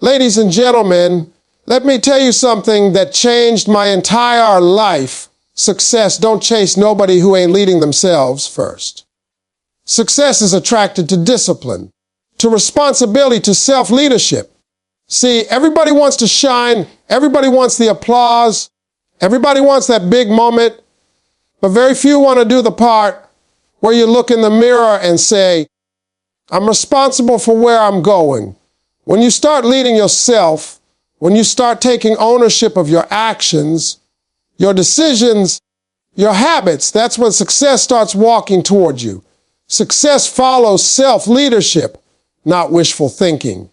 Ladies and gentlemen, let me tell you something that changed my entire life. Success don't chase nobody who ain't leading themselves first. Success is attracted to discipline, to responsibility, to self-leadership. See, everybody wants to shine. Everybody wants the applause. Everybody wants that big moment. But very few want to do the part where you look in the mirror and say, I'm responsible for where I'm going. When you start leading yourself, when you start taking ownership of your actions, your decisions, your habits, that's when success starts walking toward you. Success follows self-leadership, not wishful thinking.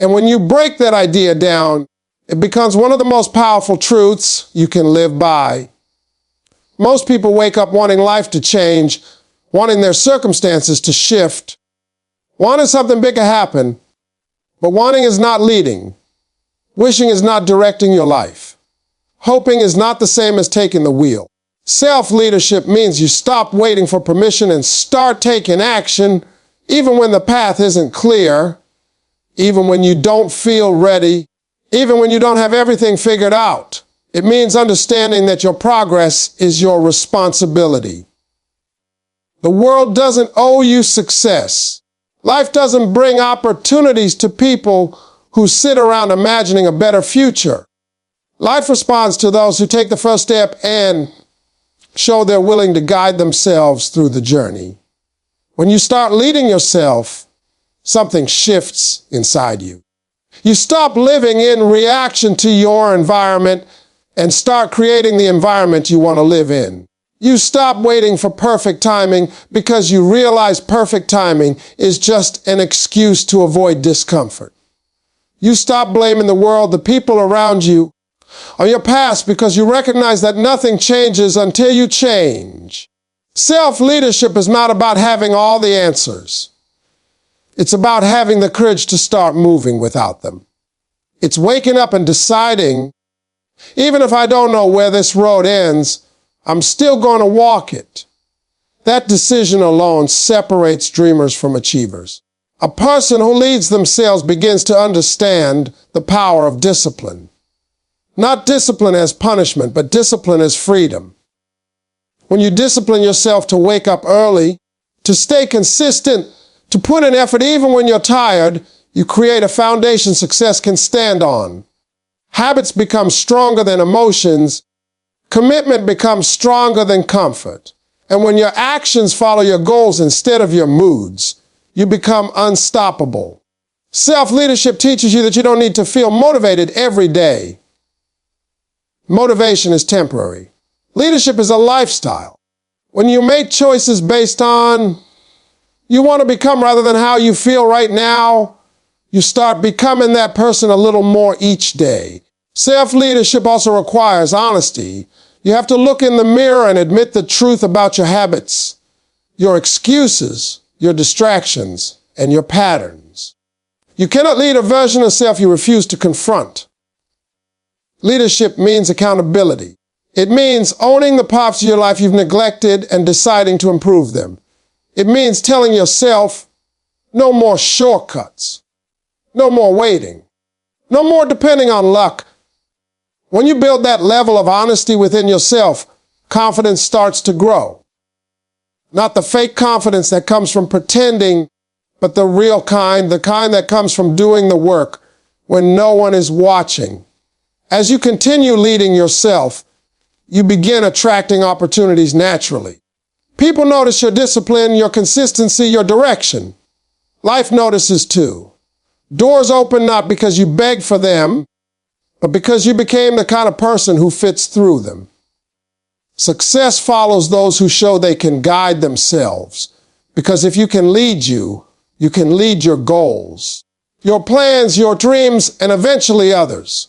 And when you break that idea down, it becomes one of the most powerful truths you can live by. Most people wake up wanting life to change, wanting their circumstances to shift, wanting something big to happen, but wanting is not leading. Wishing is not directing your life. Hoping is not the same as taking the wheel. Self-leadership means you stop waiting for permission and start taking action, even when the path isn't clear, even when you don't feel ready, even when you don't have everything figured out. It means understanding that your progress is your responsibility. The world doesn't owe you success. Life doesn't bring opportunities to people who sit around imagining a better future. Life responds to those who take the first step and show they're willing to guide themselves through the journey. When you start leading yourself, something shifts inside you. You stop living in reaction to your environment and start creating the environment you want to live in. You stop waiting for perfect timing because you realize perfect timing is just an excuse to avoid discomfort. You stop blaming the world, the people around you, or your past because you recognize that nothing changes until you change. Self-leadership is not about having all the answers. It's about having the courage to start moving without them. It's waking up and deciding, even if I don't know where this road ends, I'm still going to walk it. That decision alone separates dreamers from achievers. A person who leads themselves begins to understand the power of discipline. Not discipline as punishment, but discipline as freedom. When you discipline yourself to wake up early, to stay consistent, to put in effort even when you're tired, you create a foundation success can stand on. Habits become stronger than emotions. Commitment becomes stronger than comfort. And when your actions follow your goals instead of your moods, you become unstoppable. Self-leadership teaches you that you don't need to feel motivated every day. Motivation is temporary. Leadership is a lifestyle. When you make choices based on you want to become rather than how you feel right now, you start becoming that person a little more each day. Self-leadership also requires honesty. You have to look in the mirror and admit the truth about your habits, your excuses, your distractions, and your patterns. You cannot lead a version of self you refuse to confront. Leadership means accountability. It means owning the parts of your life you've neglected and deciding to improve them. It means telling yourself, no more shortcuts, no more waiting, no more depending on luck. When you build that level of honesty within yourself, confidence starts to grow. Not the fake confidence that comes from pretending, but the real kind, the kind that comes from doing the work when no one is watching. As you continue leading yourself, you begin attracting opportunities naturally. People notice your discipline, your consistency, your direction. Life notices too. Doors open not because you begged for them, but because you became the kind of person who fits through them. Success follows those who show they can guide themselves, because if you can lead you can lead your goals, your plans, your dreams, and eventually others.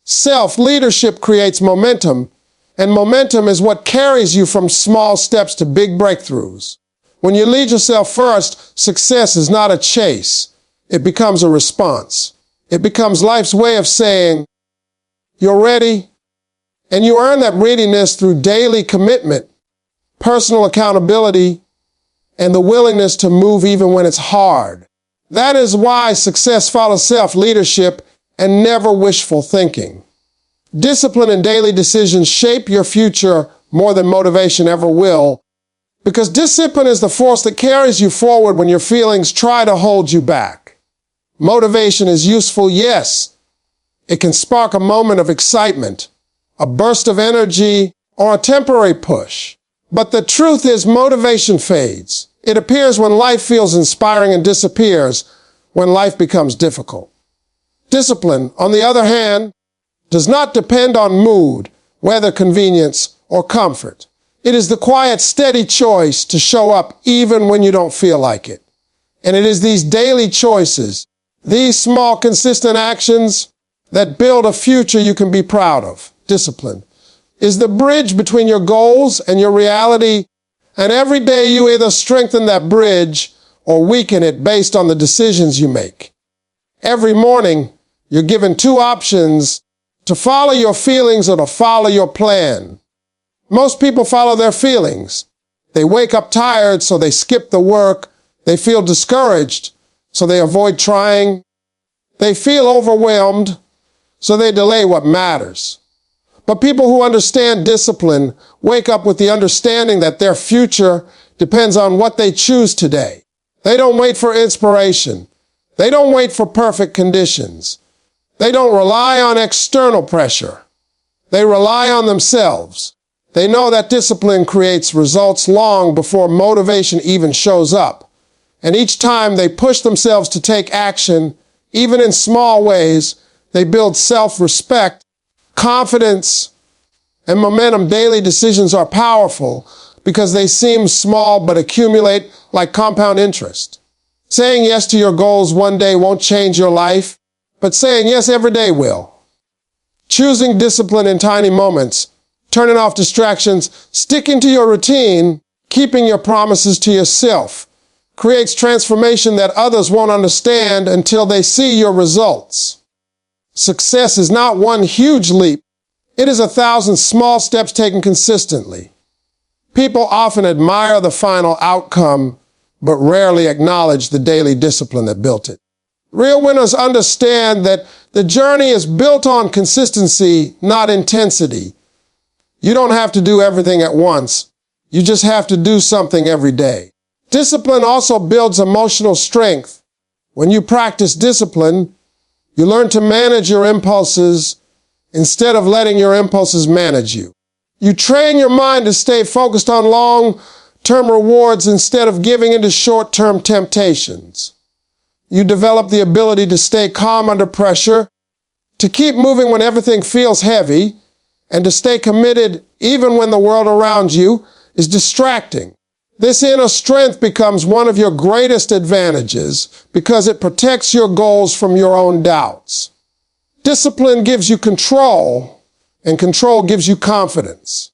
Self-leadership creates momentum, and momentum is what carries you from small steps to big breakthroughs. When you lead yourself first, success is not a chase. It becomes a response. It becomes life's way of saying, you're ready, and you earn that readiness through daily commitment, personal accountability, and the willingness to move even when it's hard. That is why success follows self-leadership and never wishful thinking. Discipline and daily decisions shape your future more than motivation ever will, because discipline is the force that carries you forward when your feelings try to hold you back. Motivation is useful, yes. It can spark a moment of excitement, a burst of energy, or a temporary push. But the truth is, motivation fades. It appears when life feels inspiring and disappears when life becomes difficult. Discipline, on the other hand, does not depend on mood, weather, convenience, or comfort. It is the quiet, steady choice to show up even when you don't feel like it. And it is these daily choices, these small, consistent actions that build a future you can be proud of. Discipline is the bridge between your goals and your reality, and every day you either strengthen that bridge or weaken it based on the decisions you make. Every morning, you're given two options: to follow your feelings or to follow your plan. Most people follow their feelings. They wake up tired, so they skip the work. They feel discouraged, so they avoid trying. They feel overwhelmed, so they delay what matters. But people who understand discipline wake up with the understanding that their future depends on what they choose today. They don't wait for inspiration. They don't wait for perfect conditions. They don't rely on external pressure. They rely on themselves. They know that discipline creates results long before motivation even shows up. And each time they push themselves to take action, even in small ways, they build self-respect, confidence, and momentum. Daily decisions are powerful because they seem small but accumulate like compound interest. Saying yes to your goals one day won't change your life, but saying yes every day will. Choosing discipline in tiny moments, turning off distractions, sticking to your routine, keeping your promises to yourself, creates transformation that others won't understand until they see your results. Success is not one huge leap. It is 1,000 small steps taken consistently. People often admire the final outcome, but rarely acknowledge the daily discipline that built it. Real winners understand that the journey is built on consistency, not intensity. You don't have to do everything at once. You just have to do something every day. Discipline also builds emotional strength. When you practice discipline, you learn to manage your impulses instead of letting your impulses manage you. You train your mind to stay focused on long-term rewards instead of giving into short-term temptations. You develop the ability to stay calm under pressure, to keep moving when everything feels heavy, and to stay committed even when the world around you is distracting. This inner strength becomes one of your greatest advantages because it protects your goals from your own doubts. Discipline gives you control, and control gives you confidence.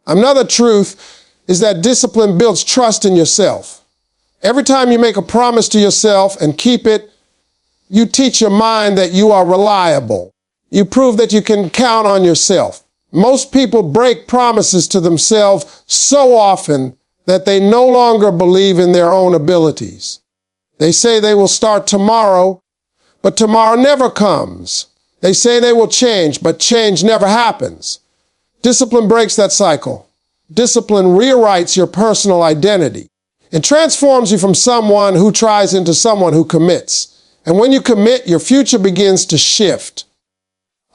Another truth is that discipline builds trust in yourself. Every time you make a promise to yourself and keep it, you teach your mind that you are reliable. You prove that you can count on yourself. Most people break promises to themselves so often that they no longer believe in their own abilities. They say they will start tomorrow, but tomorrow never comes. They say they will change, but change never happens. Discipline breaks that cycle. Discipline rewrites your personal identity. It transforms you from someone who tries into someone who commits. And when you commit, your future begins to shift.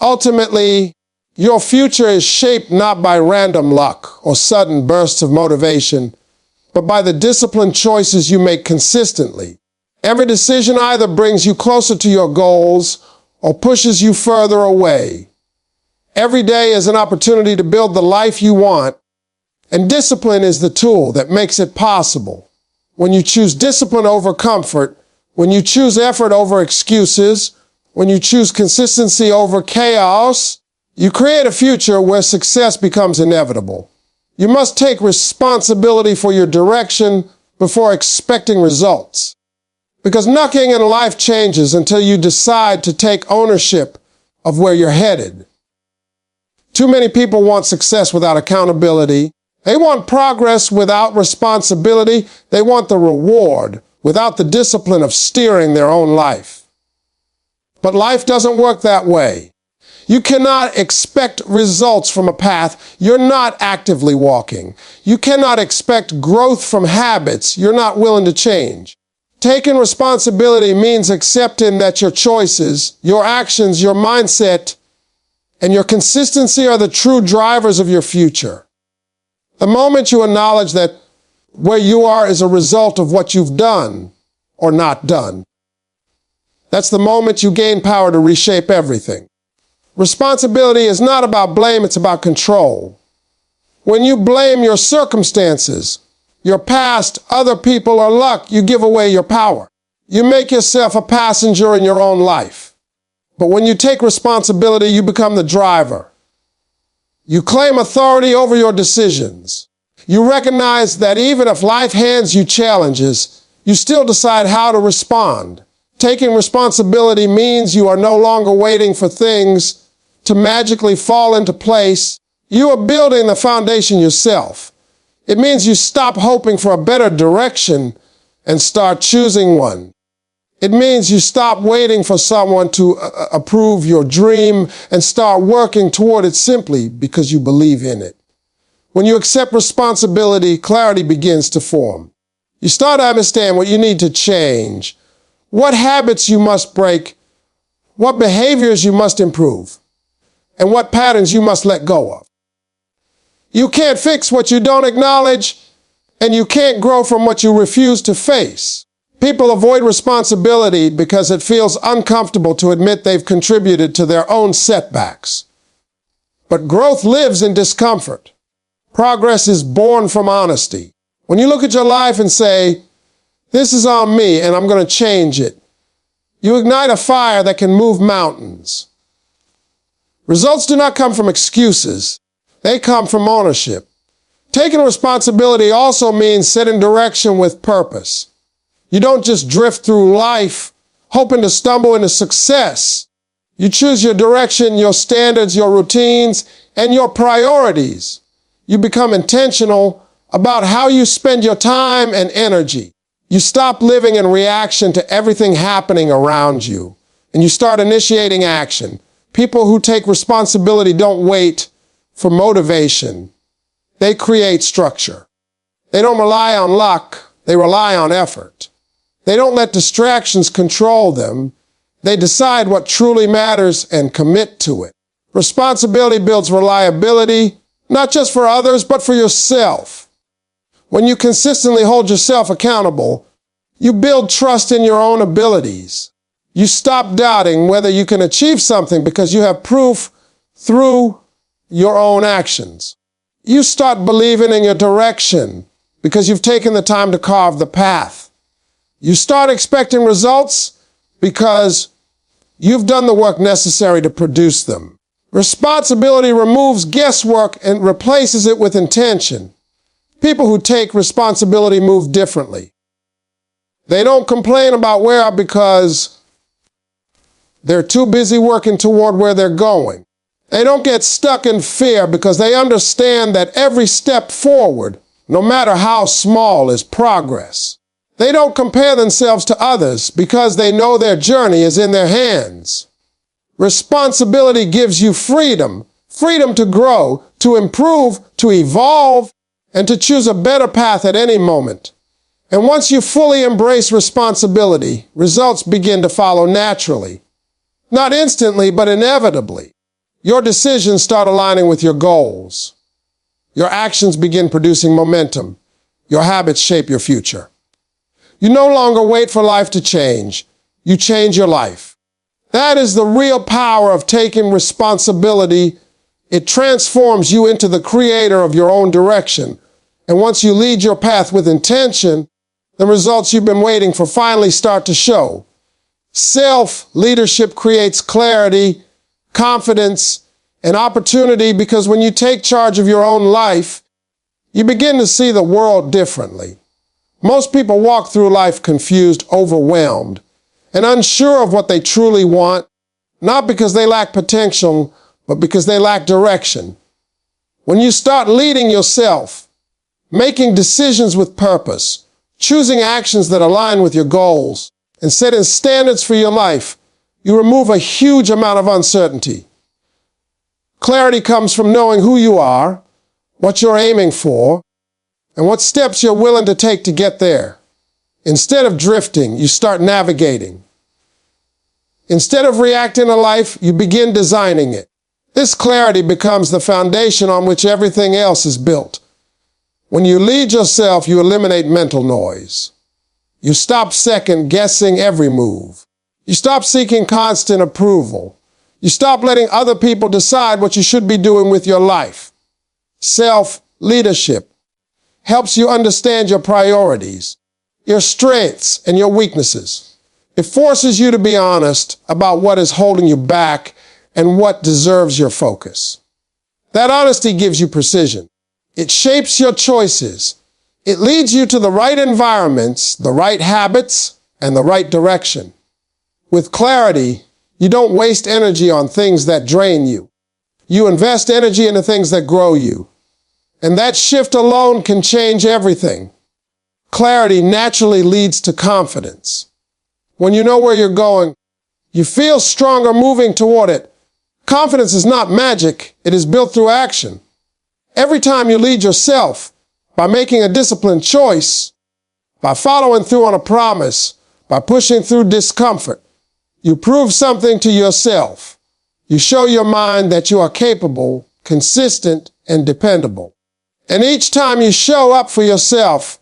Ultimately, your future is shaped not by random luck or sudden bursts of motivation, but by the disciplined choices you make consistently. Every decision either brings you closer to your goals or pushes you further away. Every day is an opportunity to build the life you want, and discipline is the tool that makes it possible. When you choose discipline over comfort, when you choose effort over excuses, when you choose consistency over chaos, you create a future where success becomes inevitable. You must take responsibility for your direction before expecting results. Because nothing in life changes until you decide to take ownership of where you're headed. Too many people want success without accountability. They want progress without responsibility. They want the reward without the discipline of steering their own life. But life doesn't work that way. You cannot expect results from a path you're not actively walking. You cannot expect growth from habits you're not willing to change. Taking responsibility means accepting that your choices, your actions, your mindset, and your consistency are the true drivers of your future. The moment you acknowledge that where you are is a result of what you've done or not done, that's the moment you gain power to reshape everything. Responsibility is not about blame, it's about control. When you blame your circumstances, your past, other people, or luck, you give away your power. You make yourself a passenger in your own life. But when you take responsibility, you become the driver. You claim authority over your decisions. You recognize that even if life hands you challenges, you still decide how to respond. Taking responsibility means you are no longer waiting for things to magically fall into place. You are building the foundation yourself. It means you stop hoping for a better direction and start choosing one. It means you stop waiting for someone to approve your dream and start working toward it simply because you believe in it. When you accept responsibility, clarity begins to form. You start to understand what you need to change, what habits you must break, what behaviors you must improve, and what patterns you must let go of. You can't fix what you don't acknowledge, and you can't grow from what you refuse to face. People avoid responsibility because it feels uncomfortable to admit they've contributed to their own setbacks. But growth lives in discomfort. Progress is born from honesty. When you look at your life and say, "This is on me and I'm going to change it," you ignite a fire that can move mountains. Results do not come from excuses. They come from ownership. Taking responsibility also means setting direction with purpose. You don't just drift through life hoping to stumble into success. You choose your direction, your standards, your routines, and your priorities. You become intentional about how you spend your time and energy. You stop living in reaction to everything happening around you, and you start initiating action. People who take responsibility don't wait for motivation. They create structure. They don't rely on luck, they rely on effort. They don't let distractions control them. They decide what truly matters and commit to it. Responsibility builds reliability, not just for others, but for yourself. When you consistently hold yourself accountable, you build trust in your own abilities. You stop doubting whether you can achieve something because you have proof through your own actions. You start believing in your direction because you've taken the time to carve the path. You start expecting results because you've done the work necessary to produce them. Responsibility removes guesswork and replaces it with intention. People who take responsibility move differently. They don't complain about where are because they're too busy working toward where they're going. They don't get stuck in fear because they understand that every step forward, no matter how small, is progress. They don't compare themselves to others because they know their journey is in their hands. Responsibility gives you freedom, freedom to grow, to improve, to evolve, and to choose a better path at any moment. And once you fully embrace responsibility, results begin to follow naturally. Not instantly, but inevitably. Your decisions start aligning with your goals. Your actions begin producing momentum. Your habits shape your future. You no longer wait for life to change. You change your life. That is the real power of taking responsibility. It transforms you into the creator of your own direction. And once you lead your path with intention, the results you've been waiting for finally start to show. Self-leadership creates clarity, confidence, and opportunity because when you take charge of your own life, you begin to see the world differently. Most people walk through life confused, overwhelmed, and unsure of what they truly want, not because they lack potential, but because they lack direction. When you start leading yourself, making decisions with purpose, choosing actions that align with your goals, and setting standards for your life, You remove a huge amount of uncertainty. Clarity comes from knowing who you are, what you're aiming for, and what steps you're willing to take to get there. Instead of drifting, you start navigating. Instead of reacting to life, you begin designing it. This clarity becomes the foundation on which everything else is built. When you lead yourself, you eliminate mental noise. You stop second-guessing every move. You stop seeking constant approval. You stop letting other people decide what you should be doing with your life. Self-leadership helps you understand your priorities, your strengths, and your weaknesses. It forces you to be honest about what is holding you back and what deserves your focus. That honesty gives you precision. It shapes your choices. It leads you to the right environments, the right habits, and the right direction. With clarity, you don't waste energy on things that drain you. You invest energy into things that grow you. And that shift alone can change everything. Clarity naturally leads to confidence. When you know where you're going, you feel stronger moving toward it. Confidence is not magic. It is built through action. Every time you lead yourself, by making a disciplined choice, by following through on a promise, by pushing through discomfort, you prove something to yourself. You show your mind that you are capable, consistent, and dependable. And each time you show up for yourself,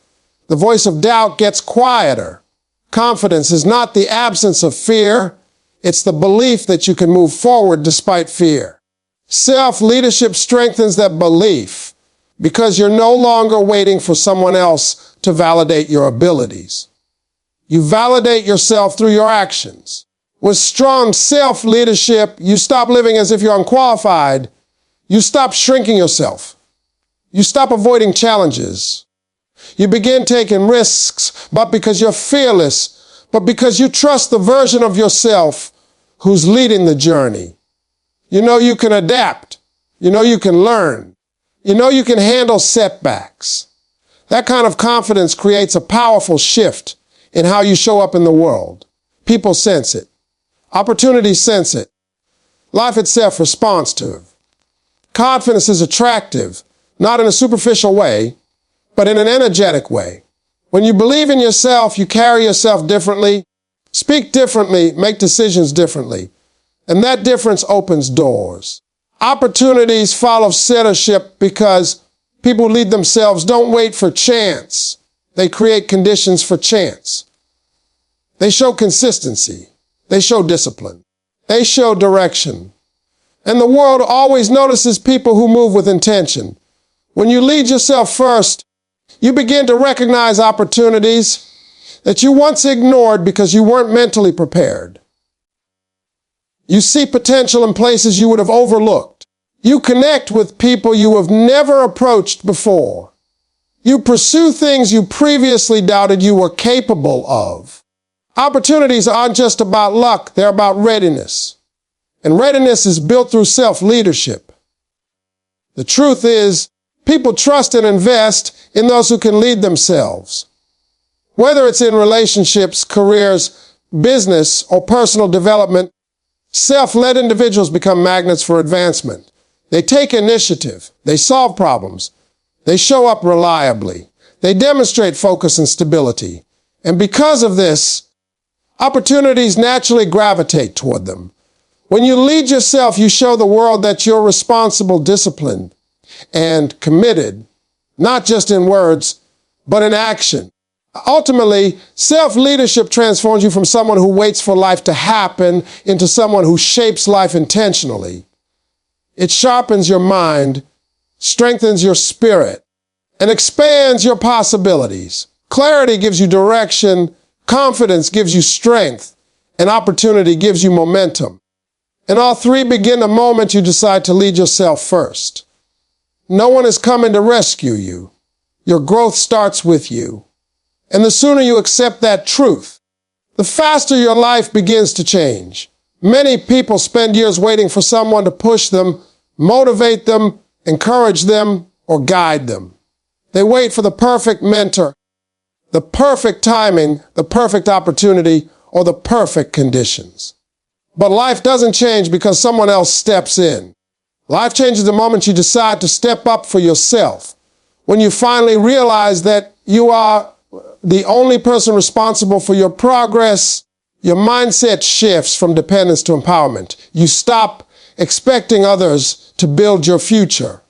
the voice of doubt gets quieter. Confidence is not the absence of fear. It's the belief that you can move forward despite fear. Self-leadership strengthens that belief because you're no longer waiting for someone else to validate your abilities. You validate yourself through your actions. With strong self-leadership, you stop living as if you're unqualified. You stop shrinking yourself. You stop avoiding challenges. You begin taking risks, not because you're fearless, but because you trust the version of yourself who's leading the journey. You know you can adapt. You know you can learn. You know you can handle setbacks. That kind of confidence creates a powerful shift in how you show up in the world. People sense it. Opportunities sense it. Life itself responds to it. Confidence is attractive, not in a superficial way, but in an energetic way. When you believe in yourself, you carry yourself differently, speak differently, make decisions differently. And that difference opens doors. Opportunities follow centership because people who lead themselves don't wait for chance. They create conditions for chance. They show consistency. They show discipline. They show direction. And the world always notices people who move with intention. When you lead yourself first, you begin to recognize opportunities that you once ignored because you weren't mentally prepared. You see potential in places you would have overlooked. You connect with people you have never approached before. You pursue things you previously doubted you were capable of. Opportunities aren't just about luck, they're about readiness. And readiness is built through self-leadership. The truth is, people trust and invest in those who can lead themselves. Whether it's in relationships, careers, business, or personal development, self-led individuals become magnets for advancement. They take initiative. They solve problems. They show up reliably. They demonstrate focus and stability. And because of this, opportunities naturally gravitate toward them. When you lead yourself, you show the world that you're responsible, disciplined, and committed, not just in words, but in action. Ultimately, self-leadership transforms you from someone who waits for life to happen into someone who shapes life intentionally. It sharpens your mind, strengthens your spirit, and expands your possibilities. Clarity gives you direction, confidence gives you strength, and opportunity gives you momentum. And all three begin the moment you decide to lead yourself first. No one is coming to rescue you. Your growth starts with you. And the sooner you accept that truth, the faster your life begins to change. Many people spend years waiting for someone to push them, motivate them, encourage them, or guide them. They wait for the perfect mentor, the perfect timing, the perfect opportunity, or the perfect conditions. But life doesn't change because someone else steps in. Life changes the moment you decide to step up for yourself. When you finally realize that you are the only person responsible for your progress, your mindset shifts from dependence to empowerment. You stop expecting others to build your future,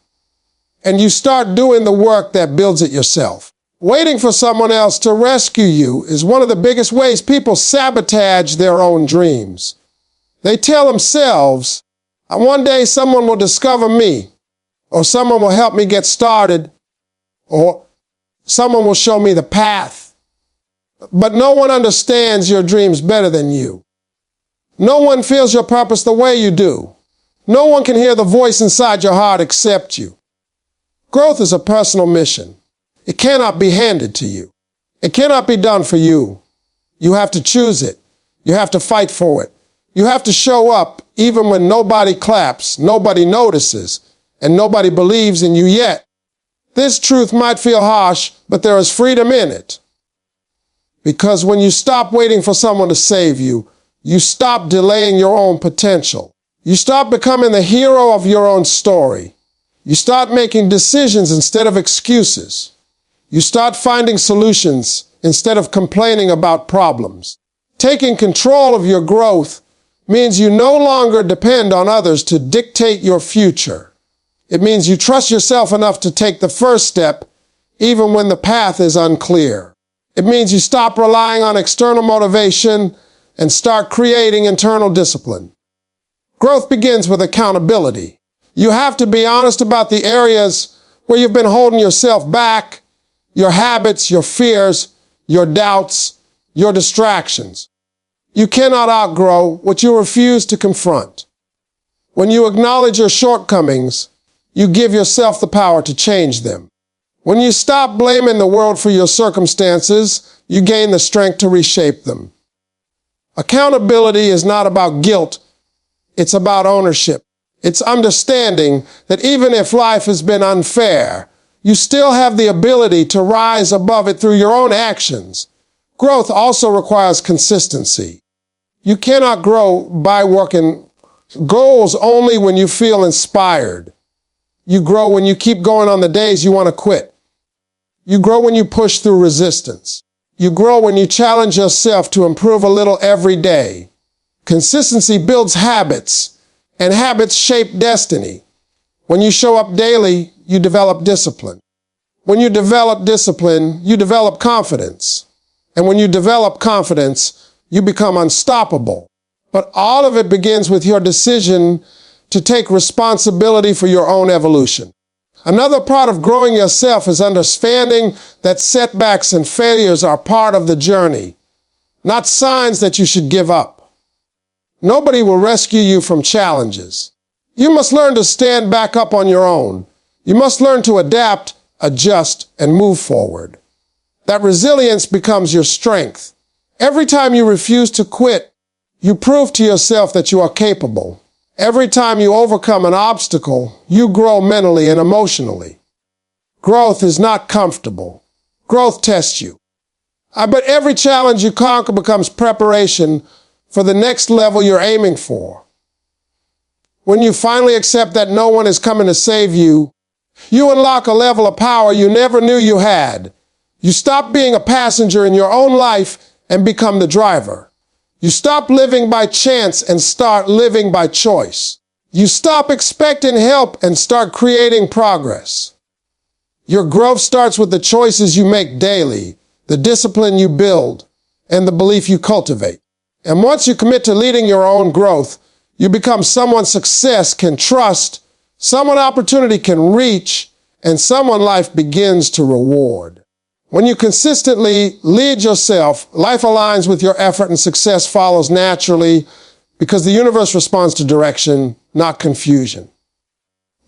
and you start doing the work that builds it yourself. Waiting for someone else to rescue you is one of the biggest ways people sabotage their own dreams. They tell themselves, one day someone will discover me, or someone will help me get started, or someone will show me the path. But no one understands your dreams better than you. No one feels your purpose the way you do. No one can hear the voice inside your heart except you. Growth is a personal mission. It cannot be handed to you. It cannot be done for you. You have to choose it. You have to fight for it. You have to show up even when nobody claps, nobody notices, and nobody believes in you yet. This truth might feel harsh, but there is freedom in it. Because when you stop waiting for someone to save you, you stop delaying your own potential. You stop becoming the hero of your own story. You start making decisions instead of excuses. You start finding solutions instead of complaining about problems. Taking control of your growth means you no longer depend on others to dictate your future. It means you trust yourself enough to take the first step, even when the path is unclear. It means you stop relying on external motivation and start creating internal discipline. Growth begins with accountability. You have to be honest about the areas where you've been holding yourself back, your habits, your fears, your doubts, your distractions. You cannot outgrow what you refuse to confront. When you acknowledge your shortcomings, you give yourself the power to change them. When you stop blaming the world for your circumstances, you gain the strength to reshape them. Accountability is not about guilt. It's about ownership. It's understanding that even if life has been unfair, you still have the ability to rise above it through your own actions. Growth also requires consistency. You cannot grow by working goals only when you feel inspired. You grow when you keep going on the days you want to quit. You grow when you push through resistance. You grow when you challenge yourself to improve a little every day. Consistency builds habits, and habits shape destiny. When you show up daily, you develop discipline. When you develop discipline, you develop confidence. And when you develop confidence, you become unstoppable. But all of it begins with your decision to take responsibility for your own evolution. Another part of growing yourself is understanding that setbacks and failures are part of the journey, not signs that you should give up. Nobody will rescue you from challenges. You must learn to stand back up on your own. You must learn to adapt, adjust, and move forward. That resilience becomes your strength. Every time you refuse to quit, you prove to yourself that you are capable. Every time you overcome an obstacle, you grow mentally and emotionally. Growth is not comfortable. Growth tests you. But every challenge you conquer becomes preparation for the next level you're aiming for. When you finally accept that no one is coming to save you, you unlock a level of power you never knew you had. You stop being a passenger in your own life and become the driver. You stop living by chance and start living by choice. You stop expecting help and start creating progress. Your growth starts with the choices you make daily, the discipline you build, and the belief you cultivate. And once you commit to leading your own growth, you become someone success can trust, someone opportunity can reach, and someone life begins to reward. When you consistently lead yourself, life aligns with your effort and success follows naturally because the universe responds to direction, not confusion.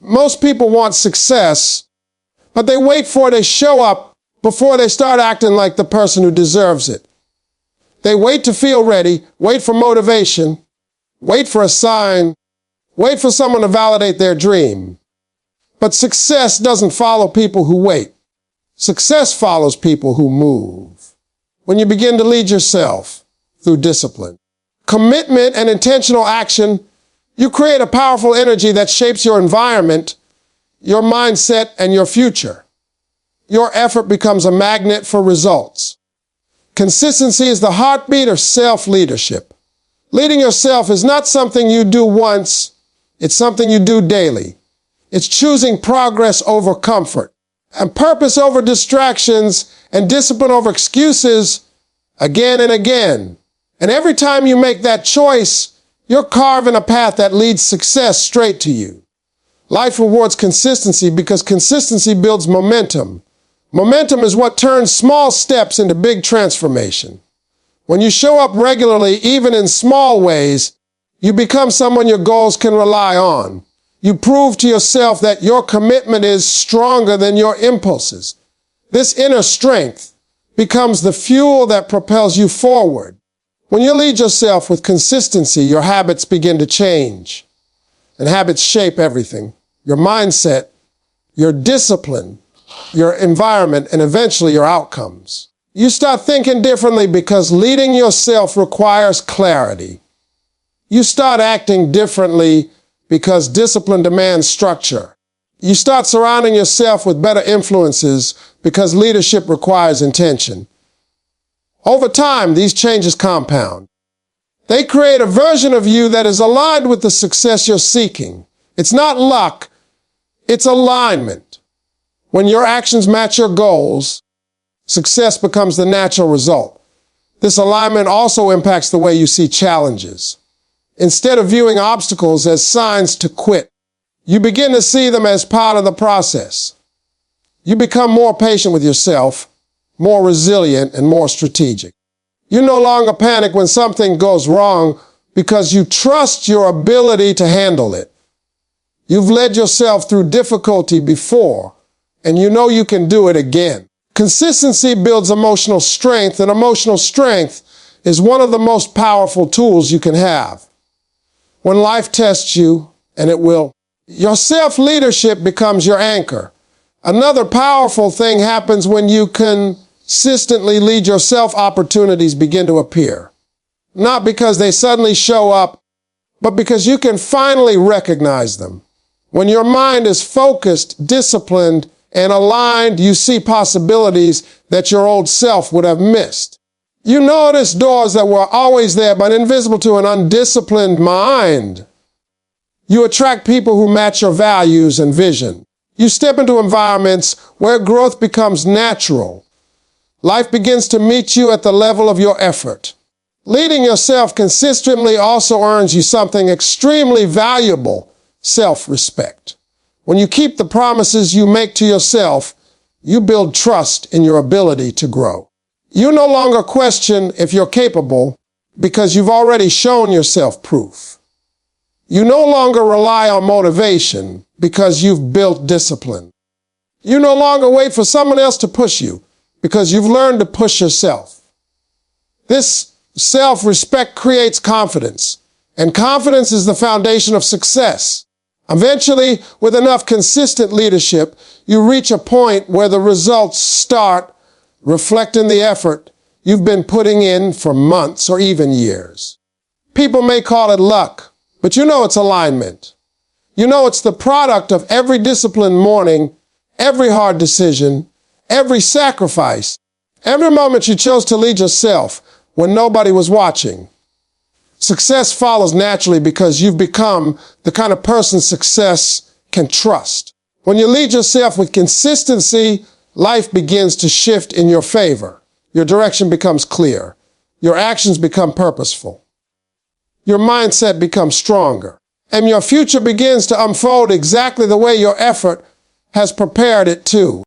Most people want success, but they wait for it to show up before they start acting like the person who deserves it. They wait to feel ready, wait for motivation, wait for a sign, wait for someone to validate their dream. But success doesn't follow people who wait. Success follows people who move. When you begin to lead yourself through discipline, commitment, and intentional action, you create a powerful energy that shapes your environment, your mindset, and your future. Your effort becomes a magnet for results. Consistency is the heartbeat of self-leadership. Leading yourself is not something you do once, it's something you do daily. It's choosing progress over comfort, and purpose over distractions, and discipline over excuses again and again. And every time you make that choice, you're carving a path that leads success straight to you. Life rewards consistency because consistency builds momentum. Momentum is what turns small steps into big transformation. When you show up regularly, even in small ways, you become someone your goals can rely on. You prove to yourself that your commitment is stronger than your impulses. This inner strength becomes the fuel that propels you forward. When you lead yourself with consistency, your habits begin to change. And habits shape everything. Your mindset, your discipline, your environment, and eventually your outcomes. You start thinking differently because leading yourself requires clarity. You start acting differently because discipline demands structure. You start surrounding yourself with better influences because leadership requires intention. Over time, these changes compound. They create a version of you that is aligned with the success you're seeking. It's not luck, it's alignment. When your actions match your goals, success becomes the natural result. This alignment also impacts the way you see challenges. Instead of viewing obstacles as signs to quit, you begin to see them as part of the process. You become more patient with yourself, more resilient, and more strategic. You no longer panic when something goes wrong because you trust your ability to handle it. You've led yourself through difficulty before, and you know you can do it again. Consistency builds emotional strength, and emotional strength is one of the most powerful tools you can have. When life tests you, and it will, your self-leadership becomes your anchor. Another powerful thing happens when you consistently lead yourself. Opportunities begin to appear. Not because they suddenly show up, but because you can finally recognize them. When your mind is focused, disciplined, and aligned, you see possibilities that your old self would have missed. You notice doors that were always there but invisible to an undisciplined mind. You attract people who match your values and vision. You step into environments where growth becomes natural. Life begins to meet you at the level of your effort. Leading yourself consistently also earns you something extremely valuable: self-respect. When you keep the promises you make to yourself, you build trust in your ability to grow. You no longer question if you're capable because you've already shown yourself proof. You no longer rely on motivation because you've built discipline. You no longer wait for someone else to push you because you've learned to push yourself. This self-respect creates confidence, and confidence is the foundation of success. Eventually, with enough consistent leadership, you reach a point where the results start reflecting the effort you've been putting in for months or even years. People may call it luck, but you know it's alignment. You know it's the product of every disciplined morning, every hard decision, every sacrifice, every moment you chose to lead yourself when nobody was watching. Success follows naturally because you've become the kind of person success can trust. When you lead yourself with consistency, life begins to shift in your favor. Your direction becomes clear. Your actions become purposeful. Your mindset becomes stronger. And your future begins to unfold exactly the way your effort has prepared it to.